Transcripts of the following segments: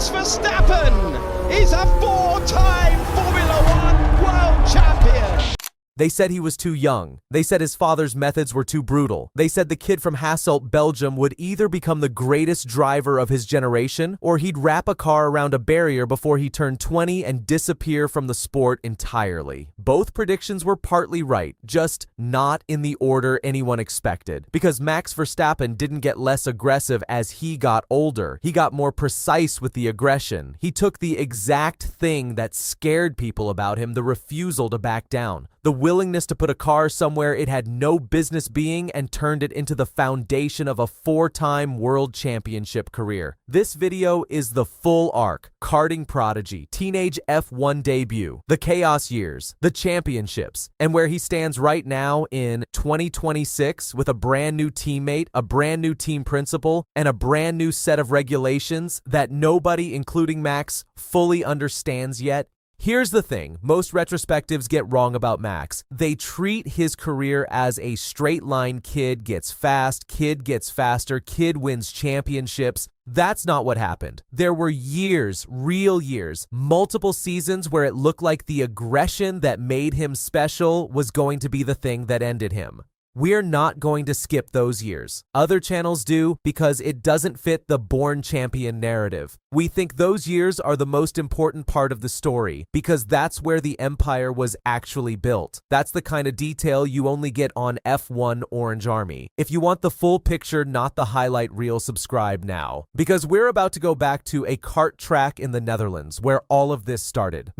Max Verstappen is a four-time Formula One world champion. They said he was too young. They said his father's methods were too brutal. They said the kid from Hasselt, Belgium would either become the greatest driver of his generation or he'd wrap a car around a barrier before he turned 20 and disappear from the sport entirely. Both predictions were partly right, just not in the order anyone expected. Because Max Verstappen didn't get less aggressive as he got older. He got more precise with the aggression. He took the exact thing that scared people about him, the refusal to back down. The willingness to put a car somewhere it had no business being and turned it into the foundation of a four-time world championship career. This video is the full arc: karting prodigy, teenage F1 debut, the chaos years, the championships, and where he stands right now in 2026 with a brand new teammate, a brand new team principal, and a brand new set of regulations that nobody, including Max, fully understands yet. Here's the thing most retrospectives get wrong about Max. They treat his career as a straight line: kid gets fast, kid gets faster, kid wins championships. That's not what happened. There were years, real years, multiple seasons where it looked like the aggression that made him special was going to be the thing that ended him. We're not going to skip those years. Other channels do because it doesn't fit the born champion narrative. We think those years are the most important part of the story because that's where the empire was actually built. That's the kind of detail you only get on F1 Orange Army. If you want the full picture, not the highlight reel, subscribe now. Because we're about to go back to a kart track in the Netherlands where all of this started.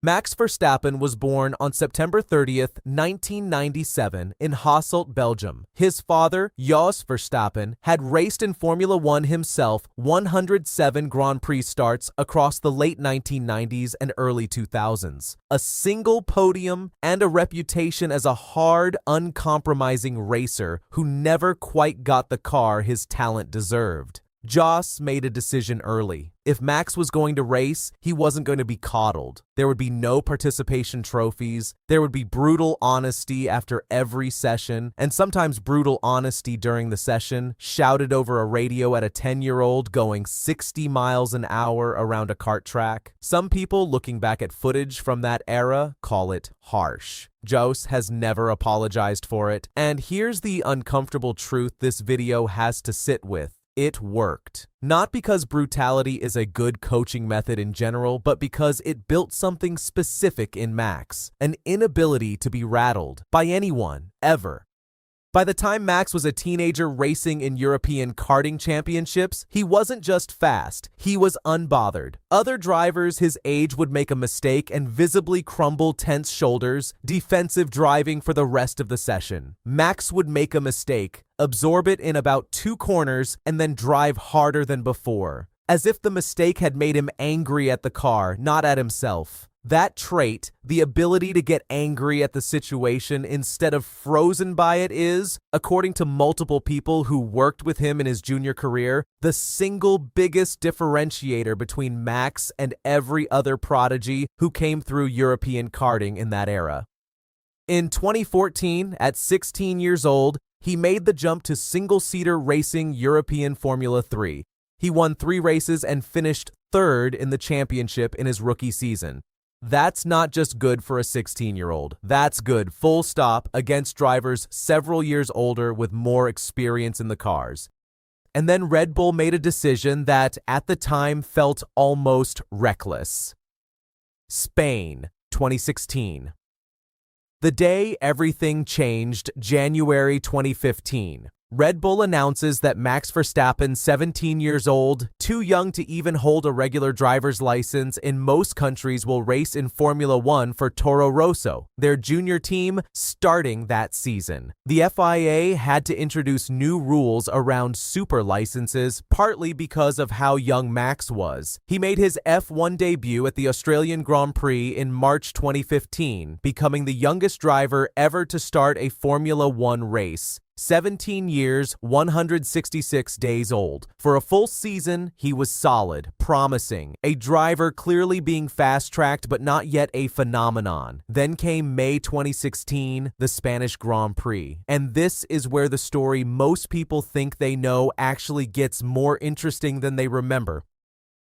Max Verstappen was born on September 30th, 1997 in Hasselt, Belgium. His father, Jos Verstappen, had raced in Formula One himself 107 Grand Prix starts across the late 1990s and early 2000s. A single podium and a reputation as a hard, uncompromising racer who never quite got the car his talent deserved. Jos made a decision early. If Max was going to race, he wasn't going to be coddled. There would be no participation trophies. There would be brutal honesty after every session, and sometimes brutal honesty during the session, shouted over a radio at a 10-year-old going 60 miles an hour around a kart track. Some people, looking back at footage from that era, call it harsh. Jos has never apologized for it, and here's the uncomfortable truth this video has to sit with. It worked. Not because brutality is a good coaching method in general, but because it built something specific in Max, an inability to be rattled by anyone, ever. By the time Max was a teenager racing in European karting championships, he wasn't just fast, he was unbothered. Other drivers his age would make a mistake and visibly crumble tense shoulders, defensive driving for the rest of the session. Max would make a mistake, absorb it in about 2 corners, and then drive harder than before, as if the mistake had made him angry at the car, not at himself. That trait, the ability to get angry at the situation instead of frozen by it, is, according to multiple people who worked with him in his junior career, the single biggest differentiator between Max and every other prodigy who came through European karting in that era. In 2014, at 16 years old, he made the jump to single-seater racing European Formula 3. He won 3 races and finished 3rd in the championship in his rookie season. That's not just good for a 16-year-old. That's good, full stop, against drivers several years older with more experience in the cars. And then Red Bull made a decision that, at the time, felt almost reckless. Spain, 2016. The day everything changed, January 2015. Red Bull announces that Max Verstappen, 17 years old, too young to even hold a regular driver's license in most countries, will race in Formula One for Toro Rosso, their junior team, starting that season. The FIA had to introduce new rules around super licenses, partly because of how young Max was. He made his F1 debut at the Australian Grand Prix in March 2015, becoming the youngest driver ever to start a Formula One race. 17 years, 166 days old. For a full season, he was solid, promising, a driver clearly being fast-tracked but not yet a phenomenon. Then came May 2016, the Spanish Grand Prix. And this is where the story most people think they know actually gets more interesting than they remember.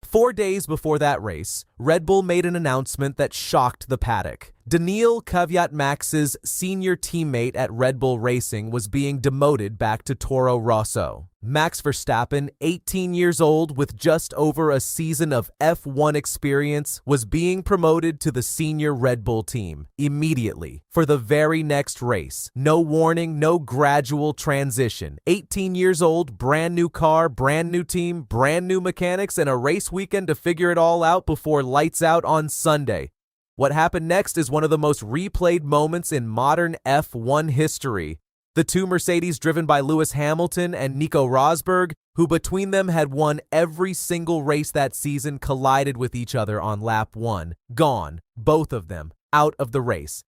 4 days before that race, Red Bull made an announcement that shocked the paddock. Daniil Kvyat, Max's senior teammate at Red Bull Racing, was being demoted back to Toro Rosso. Max Verstappen, 18 years old with just over a season of F1 experience, was being promoted to the senior Red Bull team immediately for the very next race. No warning, no gradual transition. 18 years old, brand new car, brand new team, brand new mechanics, and a race weekend to figure it all out before lights out on Sunday. What happened next is one of the most replayed moments in modern F1 history. The two Mercedes driven by Lewis Hamilton and Nico Rosberg, who between them had won every single race that season, collided with each other on lap 1. Gone, both of them, out of the race.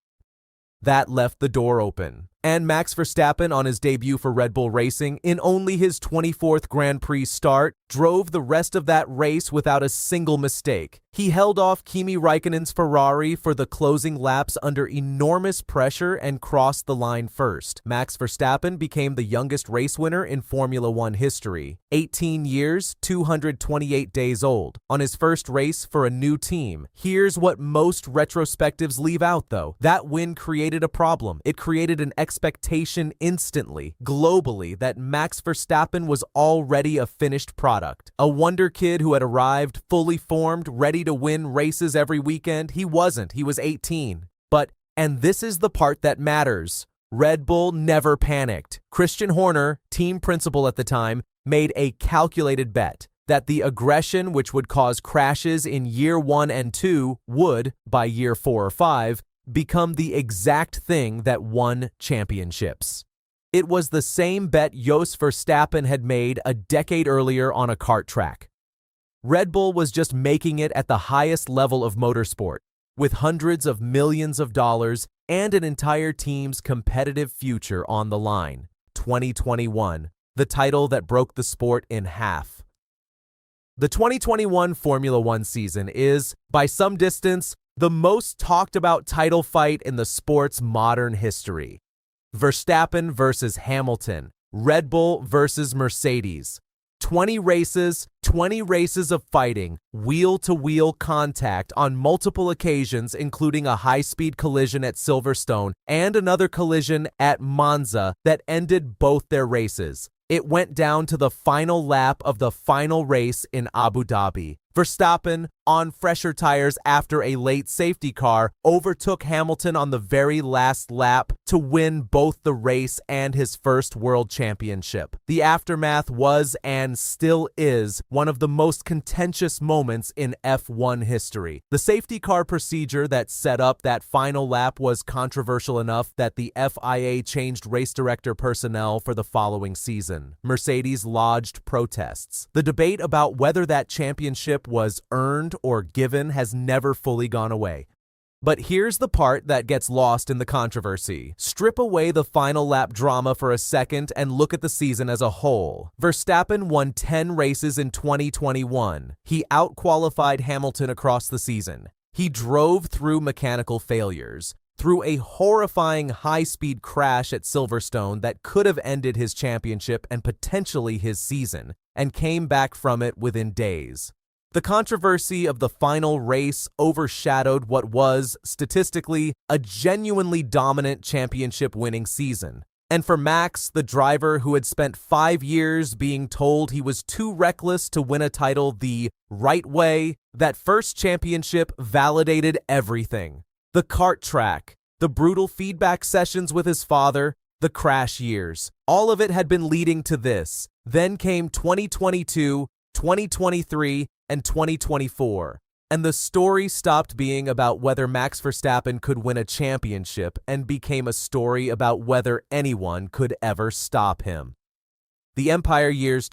That left the door open. And Max Verstappen, on his debut for Red Bull Racing, in only his 24th Grand Prix start, drove the rest of that race without a single mistake. He held off Kimi Räikkönen's Ferrari for the closing laps under enormous pressure and crossed the line first. Max Verstappen became the youngest race winner in Formula One history. 18 years, 228 days old, on his first race for a new team. Here's what most retrospectives leave out, though. That win created a problem. It created an expectation instantly, globally, that Max Verstappen was already a finished product. A wonder kid who had arrived fully formed, ready to win races every weekend. He wasn't. He was 18. But, and this is the part that matters, Red Bull never panicked. Christian Horner, team principal at the time, made a calculated bet that the aggression which would cause crashes in year 1 and 2 would, by year 4 or 5, become the exact thing that won championships. It was the same bet Jos Verstappen had made a decade earlier on a kart track. Red Bull was just making it at the highest level of motorsport, with hundreds of millions of dollars and an entire team's competitive future on the line. 2021, the title that broke the sport in half. The 2021 Formula One season is, by some distance, the most talked about title fight in the sport's modern history. Verstappen versus Hamilton, Red Bull versus Mercedes. 20 races of fighting, wheel-to-wheel contact on multiple occasions, including a high-speed collision at Silverstone and another collision at Monza that ended both their races. It went down to the final lap of the final race in Abu Dhabi. Verstappen, on fresher tires after a late safety car, overtook Hamilton on the very last lap to win both the race and his first world championship. The aftermath was and still is one of the most contentious moments in F1 history. The safety car procedure that set up that final lap was controversial enough that the FIA changed race director personnel for the following season. Mercedes lodged protests. The debate about whether that championship was earned or given has never fully gone away. But here's the part that gets lost in the controversy. Strip away the final lap drama for a second and look at the season as a whole. Verstappen won 10 races in 2021. He outqualified Hamilton across the season. He drove through mechanical failures, through a horrifying high-speed crash at Silverstone that could have ended his championship and potentially his season, and came back from it within days. The controversy of the final race overshadowed what was, statistically, a genuinely dominant championship-winning season. And for Max, the driver who had spent 5 years being told he was too reckless to win a title the right way, that first championship validated everything. The kart track, the brutal feedback sessions with his father, the crash years. All of it had been leading to this. Then came 2022, 2023, and 2024, and the story stopped being about whether Max Verstappen could win a championship and became a story about whether anyone could ever stop him. The Empire years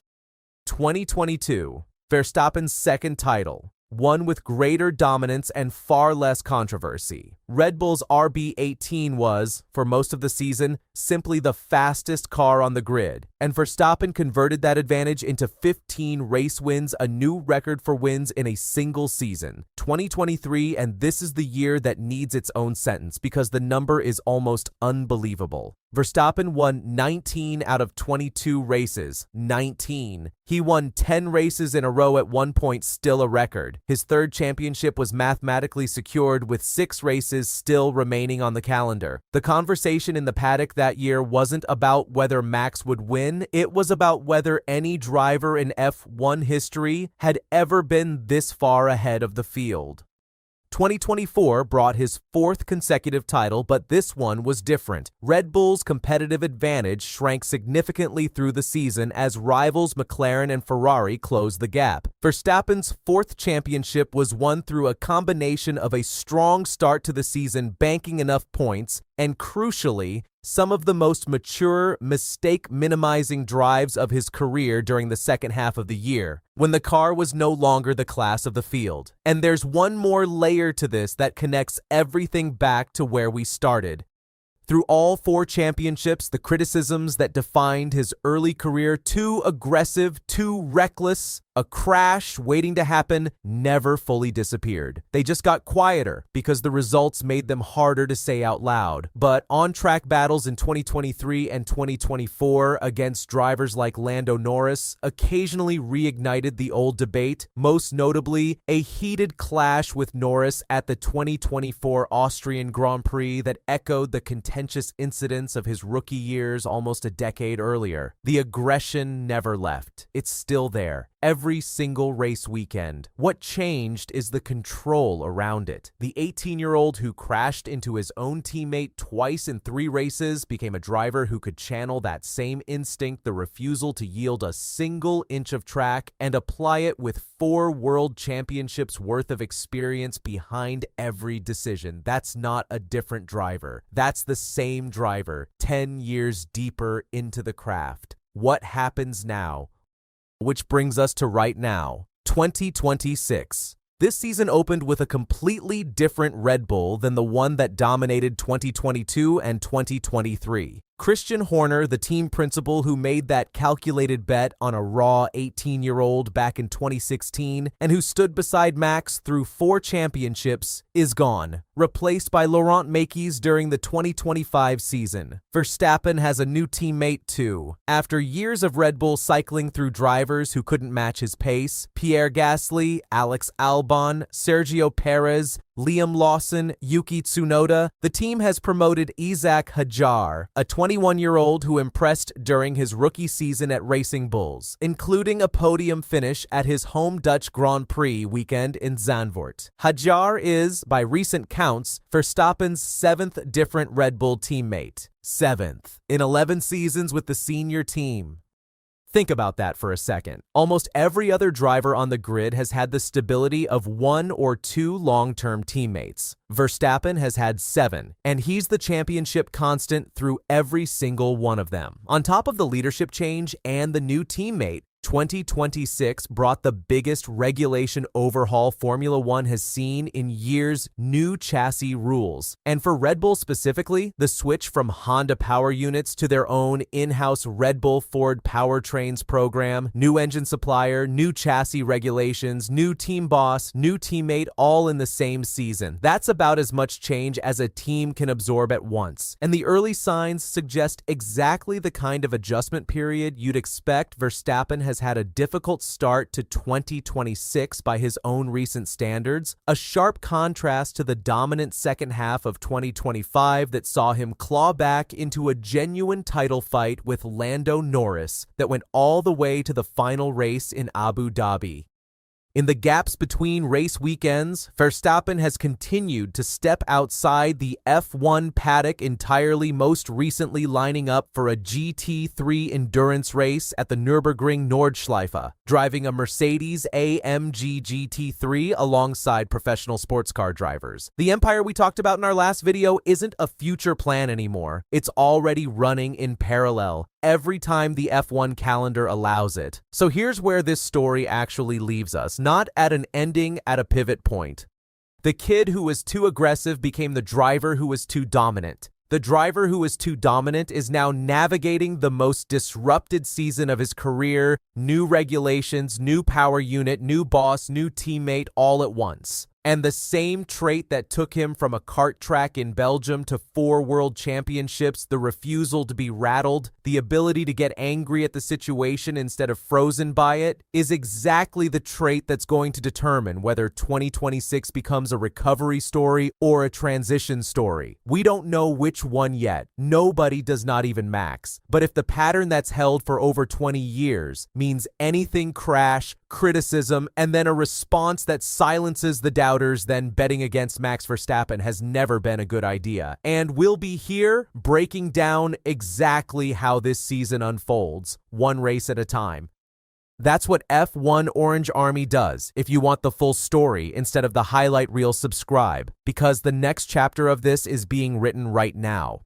2022, Verstappen's second title, one with greater dominance and far less controversy. Red Bull's RB18 was, for most of the season, simply the fastest car on the grid. And Verstappen converted that advantage into 15 race wins, a new record for wins in a single season. 2023, and this is the year that needs its own sentence because the number is almost unbelievable. Verstappen won 19 out of 22 races. 19. He won 10 races in a row at one point, still a record. His third championship was mathematically secured with 6 races still remaining on the calendar. The conversation in the paddock that year wasn't about whether Max would win, it was about whether any driver in F1 history had ever been this far ahead of the field. 2024 brought his 4th consecutive title, but this one was different. Red Bull's competitive advantage shrank significantly through the season as rivals McLaren and Ferrari closed the gap. Verstappen's 4th championship was won through a combination of a strong start to the season, banking enough points, and crucially, some of the most mature, mistake-minimizing drives of his career during the second half of the year, when the car was no longer the class of the field. And there's one more layer to this that connects everything back to where we started. Through all 4 championships, the criticisms that defined his early career, too aggressive, too reckless, a crash waiting to happen, never fully disappeared. They just got quieter because the results made them harder to say out loud. But on-track battles in 2023 and 2024 against drivers like Lando Norris occasionally reignited the old debate, most notably a heated clash with Norris at the 2024 Austrian Grand Prix that echoed the contentious incidents of his rookie years almost a decade earlier. The aggression never left. It's still there. Every single race weekend. What changed is the control around it. The 18-year-old who crashed into his own teammate twice in 3 races became a driver who could channel that same instinct, the refusal to yield a single inch of track, and apply it with 4 world championships worth of experience behind every decision. That's not a different driver. That's the same driver, 10 years deeper into the craft. What happens now? Which brings us to right now, 2026. This season opened with a completely different Red Bull than the one that dominated 2022 and 2023. Christian Horner, the team principal who made that calculated bet on a raw 18-year-old back in 2016 and who stood beside Max through 4 championships, is gone, replaced by Laurent Mekies during the 2025 season. Verstappen has a new teammate too. After years of Red Bull cycling through drivers who couldn't match his pace, Pierre Gasly, Alex Albon, Sergio Perez, Liam Lawson, Yuki Tsunoda, the team has promoted Isaac Hadjar, a 21-year-old who impressed during his rookie season at Racing Bulls, including a podium finish at his home Dutch Grand Prix weekend in Zandvoort. Hadjar is, by recent counts, Verstappen's 7th different Red Bull teammate. 7th. In 11 seasons with the senior team. Think about that for a second. Almost every other driver on the grid has had the stability of 1 or 2 long-term teammates. Verstappen has had 7, and he's the championship constant through every single one of them. On top of the leadership change and the new teammate, 2026 brought the biggest regulation overhaul Formula One has seen in years: new chassis rules. And for Red Bull specifically, the switch from Honda power units to their own in-house Red Bull Ford powertrains program, new engine supplier, new chassis regulations, new team boss, new teammate, all in the same season. That's about as much change as a team can absorb at once. And the early signs suggest exactly the kind of adjustment period you'd expect. Verstappen has had a difficult start to 2026 by his own recent standards, a sharp contrast to the dominant second half of 2025 that saw him claw back into a genuine title fight with Lando Norris that went all the way to the final race in Abu Dhabi. In the gaps between race weekends, Verstappen has continued to step outside the F1 paddock entirely, most recently lining up for a GT3 endurance race at the Nürburgring Nordschleife, driving a Mercedes AMG GT3 alongside professional sports car drivers. The empire we talked about in our last video isn't a future plan anymore. It's already running in parallel every time the F1 calendar allows it. So here's where this story actually leaves us, not at an ending, at a pivot point. The kid who was too aggressive became the driver who was too dominant. The driver who was too dominant is now navigating the most disrupted season of his career, new regulations, new power unit, new boss, new teammate all at once. And the same trait that took him from a kart track in Belgium to 4 world championships, the refusal to be rattled, the ability to get angry at the situation instead of frozen by it, is exactly the trait that's going to determine whether 2026 becomes a recovery story or a transition story. We don't know which one yet. Nobody does, not even Max. But if the pattern that's held for over 20 years means anything crash, criticism, and then a response that silences the doubters, then betting against Max Verstappen has never been a good idea. And we'll be here breaking down exactly how this season unfolds, one race at a time. That's what F1 Orange Army does. If you want the full story instead of the highlight reel, subscribe, because the next chapter of this is being written right now.